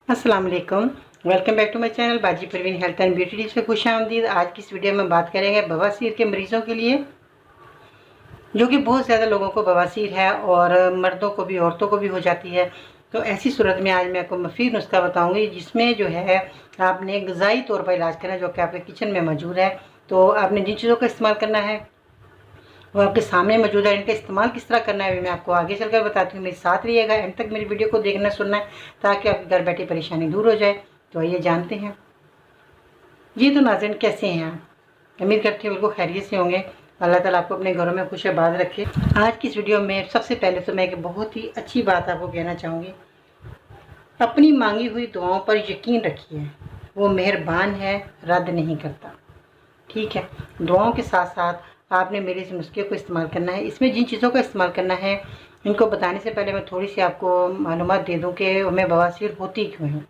अस्सलाम वालेकुम। Welcome back to my channel Baji Parveen health and beauty tips में खुश आमदीद। आज की इस वीडियो में बात करेंगे बवासीर के मरीज़ों के लिए, जो कि बहुत ज़्यादा लोगों को बवासीर है और मर्दों को भी औरतों को भी हो जाती है। तो ऐसी सूरत में आज मैं आपको मुफीद नुस्खा बताऊंगी, जिसमें जो है आपने ग़िज़ाई तौर पर इलाज करना है, जो कि आपके किचन में मौजूद है। तो आपने जिन चीज़ों का इस्तेमाल करना है वो आपके सामने मौजूद है। इनका इस्तेमाल किस तरह करना है मैं आपको आगे चलकर बताती हूँ। मेरे साथ रहिएगा, एंड तक मेरी वीडियो को देखना सुनना है, ताकि आपकी घर बैठी परेशानी दूर हो जाए। तो आइए जानते हैं। जी तो नाज़रीन, कैसे हैं आप? उम्मीद करती हूँ बिल्कुल खैरियत से होंगे। अल्लाह ताला आपको अपने घरों में खुश आबाद रखे। आज की इस वीडियो में सबसे पहले तो मैं एक बहुत ही अच्छी बात आपको कहना चाहूँगी। अपनी मांगी हुई दुआओं पर यकीन रखिए, वो मेहरबान है, रद्द नहीं करता। ठीक है, दुआओं के साथ साथ आपने मेरे इस नुस्खे को इस्तेमाल करना है। इसमें जिन चीज़ों का इस्तेमाल करना है, इनको बताने से पहले मैं थोड़ी सी आपको मालूमात दे दूँ कि हमें बवासीर होती क्यों है।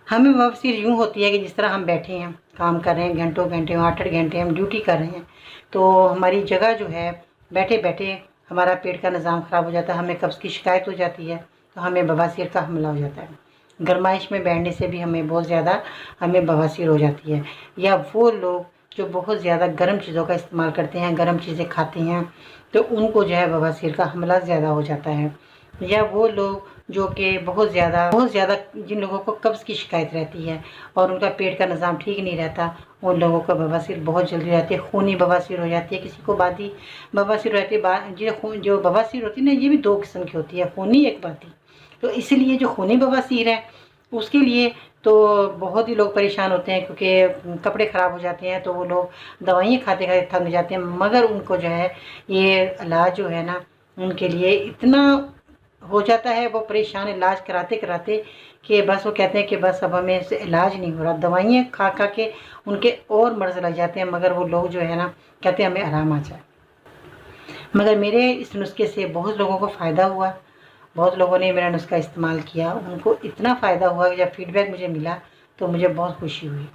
हमें बवासीर यूँ होती है कि जिस तरह हम बैठे हैं, काम कर रहे हैं, घंटों घंटे 8-8 घंटे हम ड्यूटी कर रहे हैं, तो हमारी जगह जो है बैठे बैठे हमारा पेट का निज़ाम ख़राब हो जाता है, हमें कब्ज़ की शिकायत हो जाती है, तो हमें बवासीर का हमला हो जाता है। गर्माइश में बैठने से भी हमें बहुत ज़्यादा बवासीर हो जाती है। या वो लोग जो बहुत ज़्यादा गर्म चीज़ों का इस्तेमाल करते हैं, गर्म चीज़ें खाते हैं, तो उनको जो है बवासीर का हमला ज़्यादा हो जाता है। या वो लोग जो कि बहुत ज़्यादा जिन लोगों को कब्ज़ की शिकायत रहती है और उनका पेट का निज़ाम ठीक नहीं रहता, उन लोगों को बवासीर बहुत जल्दी रहती है। खूनी बवासीर हो जाती है, किसी को बादी बवासीर रहती है। जो बवासीर होती है ना, ये भी 2 किस्म की होती है, खूनी एक बादी। तो इसलिए जो खूनी बवासीर है उसके लिए तो बहुत ही लोग परेशान होते हैं, क्योंकि कपड़े ख़राब हो जाते हैं, तो वो लोग दवाइयाँ खाते खाते थक जाते हैं। मगर उनको जो है ये इलाज जो है ना, उनके लिए इतना हो जाता है, वो परेशान इलाज कराते कराते, कि बस वो कहते हैं कि बस अब हमें इससे इलाज नहीं हो रहा। दवाइयाँ खा खा के उनके और मर्ज़ लग जाते हैं, मगर वो लोग जो है ना कहते हैं हमें आराम आ जाए। मगर मेरे इस नुस्खे से बहुत लोगों को फ़ायदा हुआ। बहुत लोगों ने मेरा नुस्खा इस्तेमाल किया, उनको इतना फ़ायदा हुआ कि जब फ़ीडबैक मुझे मिला तो मुझे बहुत खुशी हुई।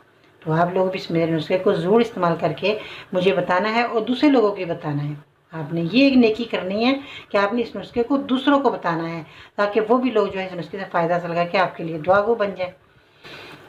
तो आप लोग भी इस मेरे नुस्खे को ज़रूर इस्तेमाल करके मुझे बताना है और दूसरे लोगों को भी बताना है। आपने ये एक नेकी करनी है कि आपने इस नुस्खे को दूसरों को बताना है, ताकि वो भी लोग जो है इस नुस्खे से फ़ायदा हासिल करके आपके लिए दुआगो बन जाए।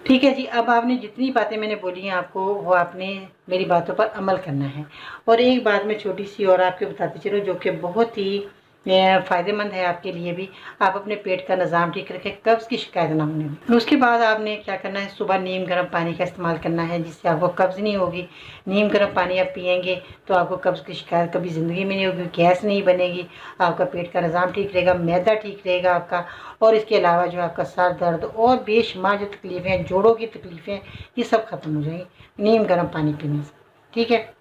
ठीक है जी, अब आपने जितनी बातें मैंने बोली हैं आपको, वो आपने मेरी बातों पर अमल करना है। और एक बात मैं छोटी सी और आपको बताती चलूँ, जो कि बहुत ही फ़ायदेमंद है आपके लिए भी। आप अपने पेट का निज़ाम ठीक रखें, कब्ज़ की शिकायत ना होने दें। उसके बाद आपने क्या करना है, सुबह नीम गर्म पानी का इस्तेमाल करना है, जिससे आपको कब्ज़ नहीं होगी। नीम गर्म पानी आप पिएंगे तो आपको कब्ज़ की शिकायत कभी ज़िंदगी में नहीं होगी, गैस नहीं बनेगी, आपका पेट का निज़ाम ठीक रहेगा, मैदा ठीक रहेगा आपका। और इसके अलावा जो आपका सर दर्द और बेशुमार जो तकलीफ़ें हैं, जोड़ों की तकलीफ़ें, ये सब ख़त्म हो जाएंगी नीम गर्म पानी पीने से। ठीक है,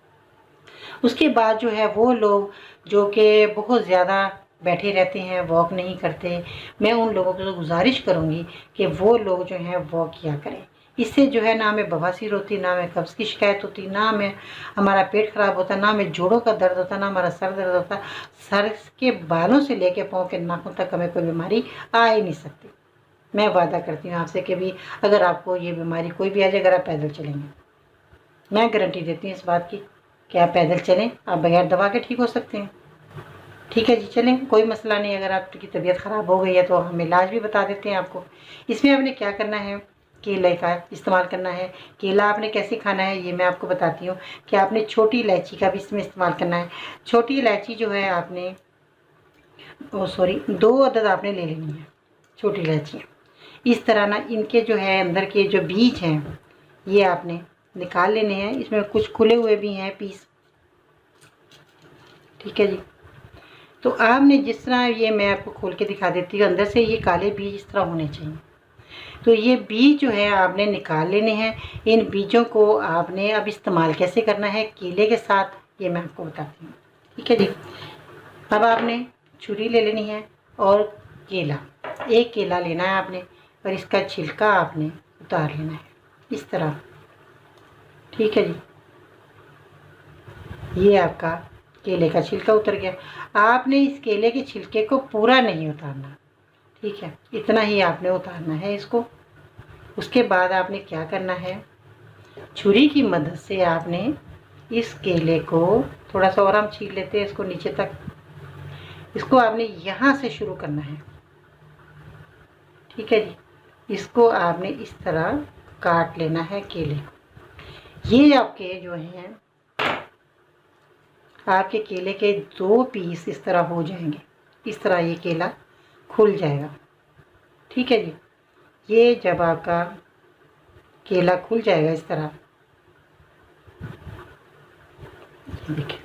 उसके बाद जो है वो लोग जो कि बहुत ज़्यादा बैठे रहते हैं, वॉक नहीं करते, मैं उन लोगों को गुजारिश करूँगी कि वो लोग जो हैं वॉक किया करें। इससे जो है ना हमें बवासीर होती, ना हमें कब्ज़ की शिकायत होती, ना हमें हमारा पेट ख़राब होता, ना हमें जोड़ों का दर्द होता, ना हमारा सर दर्द होता। सर के बालों से लेके पाँव के नाखून तक हमें कोई बीमारी आ ही नहीं सकती। मैं वादा करती हूँ आपसे कि भी अगर आपको ये बीमारी कोई भी आ जाए, अगर आप पैदल चलेंगे, मैं गारंटी देती हूँ इस बात की कि आप पैदल चलें, आप बगैर दवा के ठीक हो सकते हैं। ठीक है जी, चलें, कोई मसला नहीं। अगर आपकी तबीयत ख़राब हो गई है तो हम इलाज भी बता देते हैं आपको। इसमें आपने क्या करना है, केले का इस्तेमाल करना है। केला आपने कैसे खाना है ये मैं आपको बताती हूँ, कि आपने छोटी इलायची का भी इसमें इस्तेमाल करना है। छोटी इलायची जो है आपने 2 अदद आपने ले लेनी है, छोटी इलायचियाँ। इस तरह ना इनके जो है अंदर के जो बीज हैं ये आपने निकाल लेने हैं। इसमें कुछ खुले हुए भी हैं पीस। ठीक है जी, तो आपने जिस तरह ये मैं आपको खोल के दिखा देती हूँ, अंदर से ये काले बीज इस तरह होने चाहिए। तो ये बीज जो है आपने निकाल लेने हैं। इन बीजों को आपने अब इस्तेमाल कैसे करना है केले के साथ, ये मैं आपको बताती हूँ। ठीक है जी, अब आपने छुरी ले लेनी है और केला, एक केला लेना है आपने, और इसका छिलका आपने उतार लेना है इस तरह। ठीक है जी, ये आपका केले का छिलका उतर गया। आपने इस केले के छिलके को पूरा नहीं उतारना, ठीक है, इतना ही आपने उतारना है इसको। उसके बाद आपने क्या करना है, छुरी की मदद से आपने इस केले को थोड़ा सा और हम छील लेते हैं इसको नीचे तक। इसको आपने यहाँ से शुरू करना है, ठीक है जी। इसको आपने इस तरह काट लेना है केले को। ये आपके जो हैं, आपके केले के 2 पीस इस तरह हो जाएंगे। इस तरह ये केला खुल जाएगा। ठीक है जी। ये जब आपका केला खुल जाएगा इस तरह, देखिए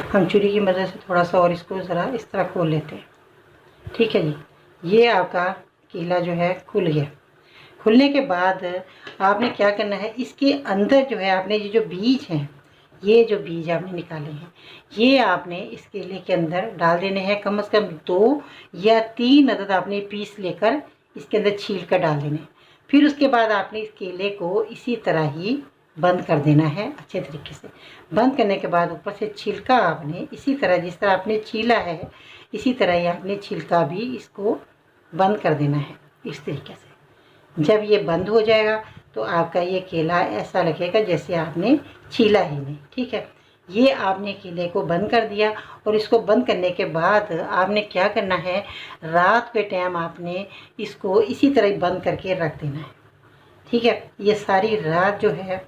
हम छुरी की मदद से थोड़ा सा और इसको ज़रा इस तरह खोल लेते हैं। ठीक है जी। ये आपका केला जो है खुल गया। खुलने के बाद आपने क्या करना है, इसके अंदर जो है आपने ये जो बीज हैं, ये जो बीज आपने निकाले हैं, ये आपने इस केले के अंदर डाल देने हैं। कम से कम 2 या 3 अदद आपने पीस लेकर इसके अंदर छील कर डाल देने। फिर उसके बाद आपने इस केले को इसी तरह ही बंद कर देना है अच्छे तरीके से। बंद करने के बाद ऊपर से छिलका आपने इसी तरह, जिस तरह आपने छीला है इसी तरह ही आपने छिलका भी इसको बंद कर देना है इस तरीके से। जब ये बंद हो जाएगा तो आपका ये केला ऐसा लगेगा जैसे आपने छीला ही नहीं। ठीक है। ये आपने केले को बंद कर दिया और इसको बंद करने के बाद आपने क्या करना है, रात के टाइम आपने इसको इसी तरह ही बंद करके रख देना है। ठीक है। ये सारी रात जो है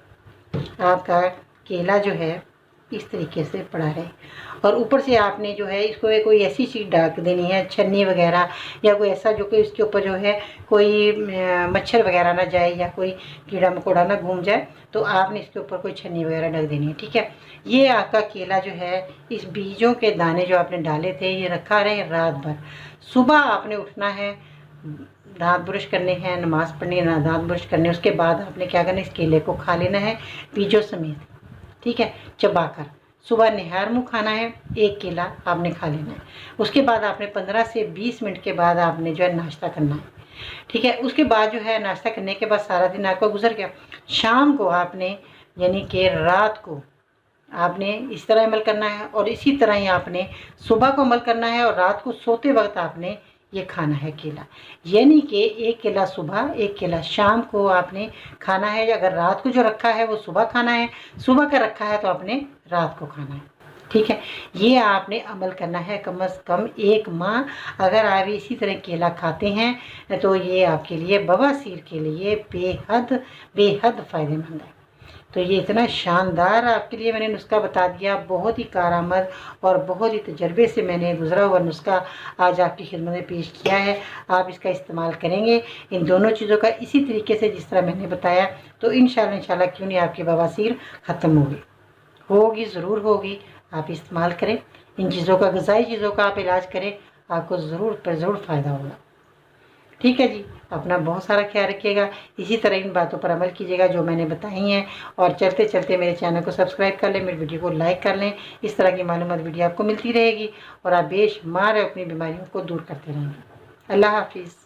आपका केला जो है इस तरीके से पड़ा रहे। और ऊपर से आपने जो है इसको कोई ऐसी चीज़ ढक देनी है, छन्नी वगैरह या कोई ऐसा जो कि इसके ऊपर जो है कोई मच्छर वगैरह ना जाए या कोई कीड़ा मकोड़ा ना घूम जाए, तो आपने इसके ऊपर कोई छन्नी वगैरह ढक देनी है। ठीक है। ये आपका केला जो है, इस बीजों के दाने जो आपने डाले थे ये रखा रहे रात भर। सुबह आपने उठना है, दांत ब्रश करने हैं, नमाज़ पढ़नी है, दांत ब्रश करने, उसके बाद आपने क्या करना है, इस केले को खा लेना है बीजों समेत। ठीक है। चबाकर सुबह निहार मुँह खाना है, 1 केला आपने खा लेना है। उसके बाद आपने 15 से 20 मिनट के बाद आपने जो है नाश्ता करना है। ठीक है। उसके बाद जो है नाश्ता करने के बाद सारा दिन आपका गुजर गया। शाम को आपने यानी कि रात को आपने इस तरह अमल करना है और इसी तरह ही आपने सुबह को अमल करना है और रात को सोते वक्त आपने ये खाना है केला। यानी कि 1 केला सुबह, 1 केला शाम को आपने खाना है। अगर रात को जो रखा है वो सुबह खाना है, सुबह का रखा है तो आपने रात को खाना है। ठीक है। ये आपने अमल करना है कम से कम 1 माह। अगर आप इसी तरह केला खाते हैं तो ये आपके लिए, बवासीर के लिए बेहद बेहद फ़ायदेमंद है। तो ये इतना शानदार आपके लिए मैंने नुस्खा बता दिया, बहुत ही कारआमद और बहुत ही तजर्बे से मैंने गुजरा हुआ नुस्खा आज आपकी खिदमत में पेश किया है। आप इसका इस्तेमाल करेंगे इन दोनों चीज़ों का इसी तरीके से जिस तरह मैंने बताया, तो इंशाल्लाह क्यों नहीं आपकी बवासीर ख़त्म होगी, ज़रूर होगी। आप इस्तेमाल करें इन चीज़ों का, ग़िज़ाई चीज़ों का आप इलाज करें, आपको ज़रूर फ़ायदा होगा। ठीक है जी। अपना बहुत सारा ख्याल रखिएगा। इसी तरह इन बातों पर अमल कीजिएगा जो मैंने बताई हैं, और चलते चलते मेरे चैनल को सब्सक्राइब कर लें, मेरी वीडियो को लाइक कर लें। इस तरह की मालूमात वीडियो आपको मिलती रहेगी और आप बेशुमार अपनी बीमारियों को दूर करते रहेंगे। अल्लाह हाफिज़।